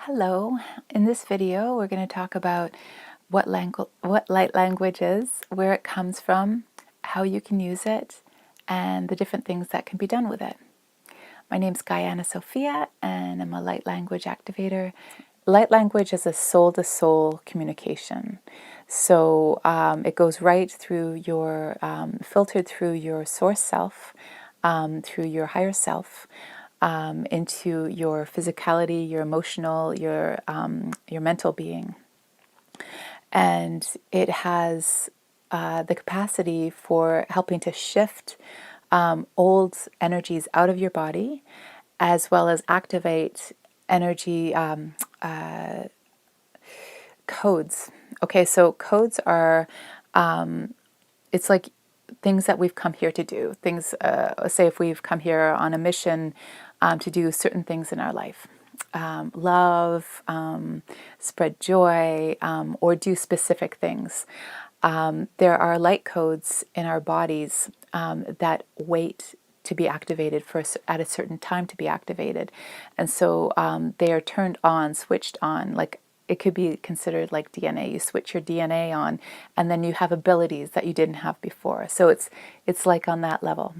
Hello. In this video, we're going to talk about what light language is, where it comes from, how you can use it, and the different things that can be done with it. My name's Gaianna Sophia, and I'm a light language activator. Light language is a soul-to-soul communication. So it goes right through your, filtered through your source self, through your higher self, into your physicality, your emotional, your mental being. And it has the capacity for helping to shift old energies out of your body, as well as activate energy codes. Okay, so codes are, it's like things that we've come here to do. Things, say if we've come here on a mission to do certain things in our life. Love, spread joy, or do specific things. There are light codes in our bodies that wait to be activated at a certain time to be activated. And so they are turned on, switched on, like it could be considered like DNA. You switch your DNA on, and then you have abilities that you didn't have before. So it's like on that level.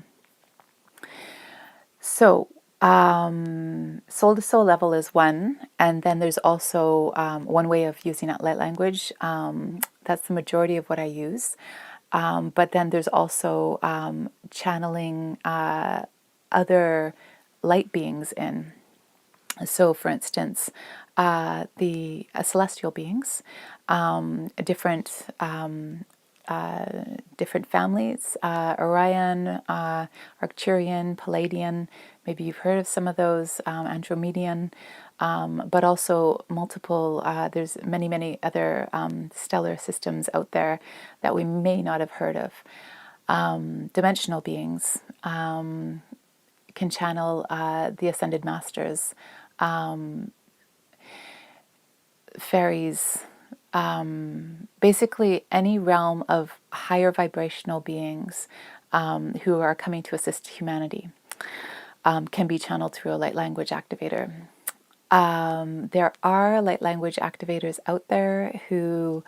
So soul to soul level is one, and then there's also one way of using that light language. That's the majority of what I use. But then there's also channeling other light beings in. So, for instance, the celestial beings, different different families, Orion, Arcturian, Palladian. Maybe you've heard of some of those, Andromedian, but also multiple. There's many other stellar systems out there that we may not have heard of. Dimensional beings can channel the ascended masters, fairies, basically any realm of higher vibrational beings who are coming to assist humanity can be channeled through a light language activator. There are light language activators out there who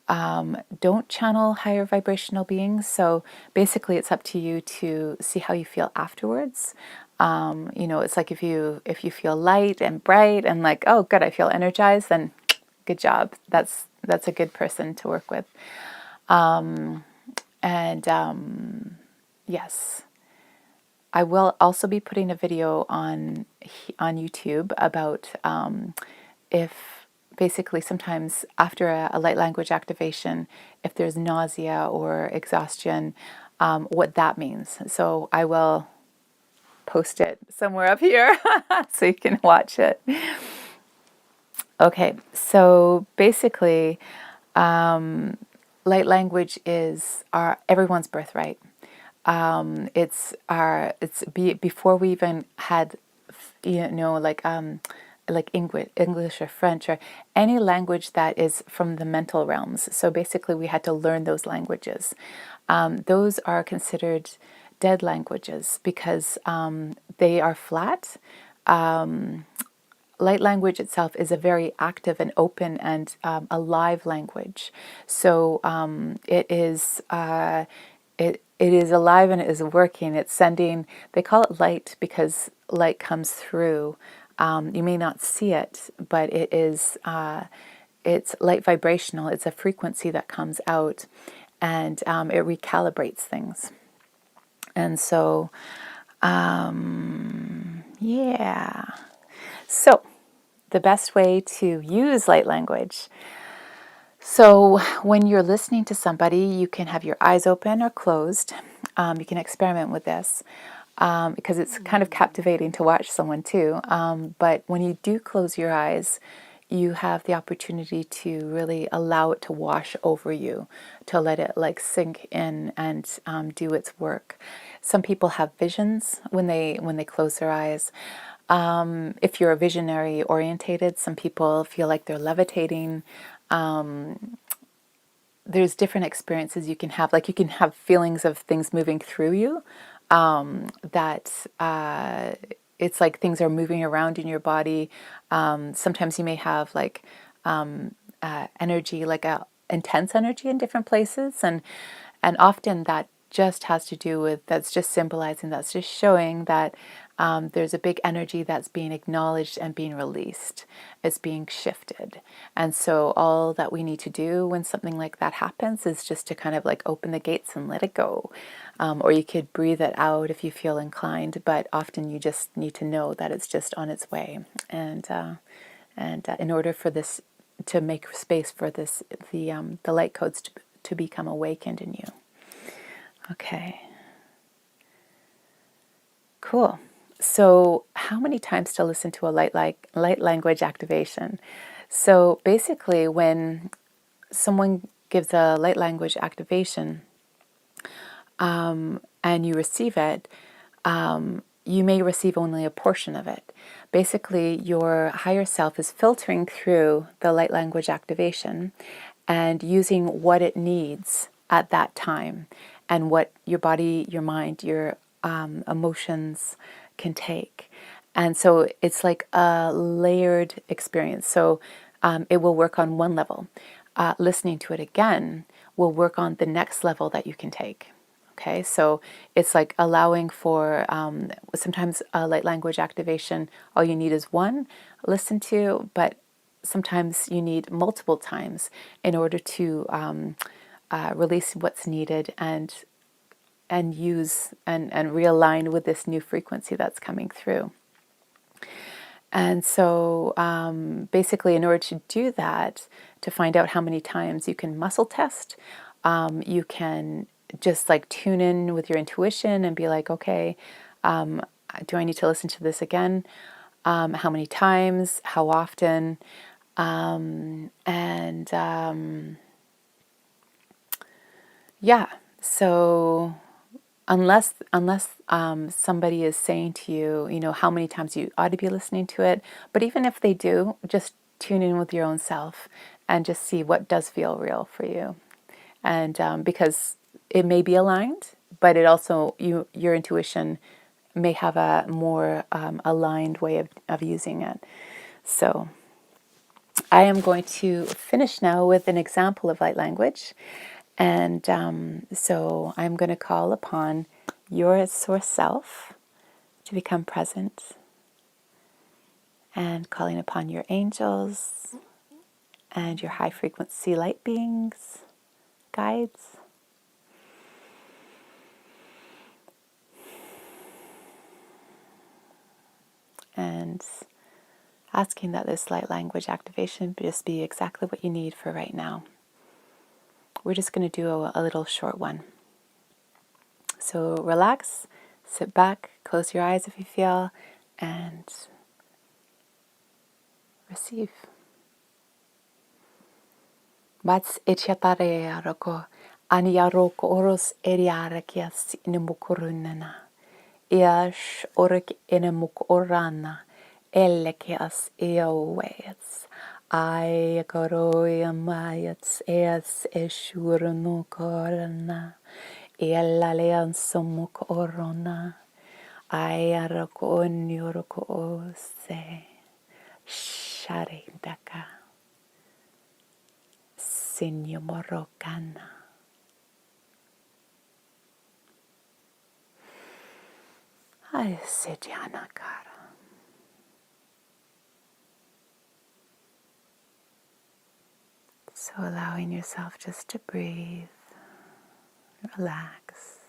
don't channel higher vibrational beings. So basically it's up to you to see how you feel afterwards. It's like if you feel light and bright and like, oh good, I feel energized, then good job. That's a good person to work with. Yes, I will also be putting a video on YouTube about if basically sometimes after a light language activation, if there's nausea or exhaustion, what that means. So I will post it somewhere up here so you can watch it. Okay, so basically, light language is everyone's birthright. Before we even had, like English or French or any language that is from the mental realms. So basically, we had to learn those languages. Those are considered dead languages because they are flat. Light language itself is a very active and open and alive language. So it is alive and it is working. It's sending. They call it light because light comes through. You may not see it, but it is. It's light vibrational. It's a frequency that comes out, and it recalibrates things. And so, yeah. So, the best way to use light language. So, when you're listening to somebody, you can have your eyes open or closed. You can experiment with this because it's kind of captivating to watch someone too. But when you do close your eyes, you have the opportunity to really allow it to wash over you, to let it like sink in and do its work. Some people have visions when they close their eyes. If you're a visionary orientated, some people feel like they're levitating. There's different experiences you can have. Like you can have feelings of things moving through you that it's like things are moving around in your body. Sometimes you may have like energy, like a intense energy in different places, and often that just has to do with, that's just symbolizing, that's just showing that there's a big energy that's being acknowledged and being released. It's being shifted. And so all that we need to do when something like that happens is just to kind of like open the gates and let it go. Or you could breathe it out if you feel inclined, but often you just need to know that it's just on its way. And in order for this to make space for this, the light codes to become awakened in you. Okay. Cool. So how many times to listen to a light language activation? So basically when someone gives a light language activation and you receive it, you may receive only a portion of it. Basically, your higher self is filtering through the light language activation and using what it needs at that time and what your body, your mind, your emotions can take. And so it's like a layered experience. So it will work on one level. Listening to it again will work on the next level that you can take. Okay, so it's like allowing for sometimes a light language activation, all you need is one listen to, but sometimes you need multiple times in order to release what's needed and use and realign with this new frequency that's coming through. And so basically, in order to do that, to find out how many times you can muscle test, you can just like tune in with your intuition and be like, okay, do I need to listen to this again? How many times? How often? Yeah, so unless somebody is saying to you, you know, how many times you ought to be listening to it, but even if they do, just tune in with your own self and just see what does feel real for you. And because it may be aligned, but it also, your intuition may have a more aligned way of using it. So I am going to finish now with an example of light language. And so I'm going to call upon your source self to become present, and calling upon your angels and your high frequency light beings, guides. And asking that this light language activation just be exactly what you need for right now. We're just going to do a little short one. So relax, sit back, close your eyes if you feel, and receive. Mats etiatarearoko aniaroko oros eriarakias inimukurunana. Iash orik inimukorana elekias eowets. Ai koroyamayats es eshurunukorana. Elaleansomuk orona. Ai aroko onioroko ose. Sharindaka. Sinyumorokana. Ai sediana cara. So allowing yourself just to breathe, relax.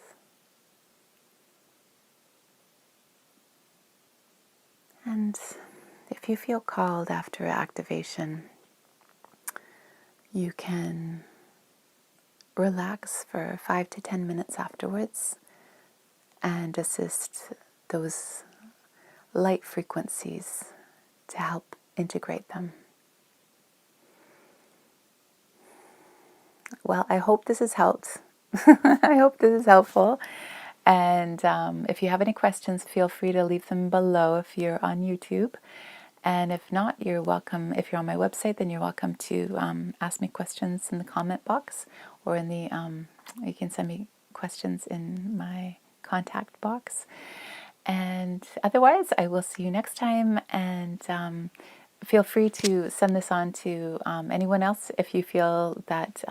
And if you feel called after activation, you can relax for 5 to 10 minutes afterwards and assist those light frequencies to help integrate them. Well, I hope this has helped. I hope this is helpful. And if you have any questions, feel free to leave them below if you're on YouTube. And if not, you're welcome. If you're on my website, then you're welcome to ask me questions in the comment box, or in the you can send me questions in my contact box. And otherwise, I will see you next time. And feel free to send this on to anyone else if you feel that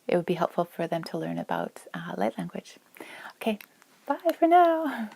it would be helpful for them to learn about light language. Okay, bye for now.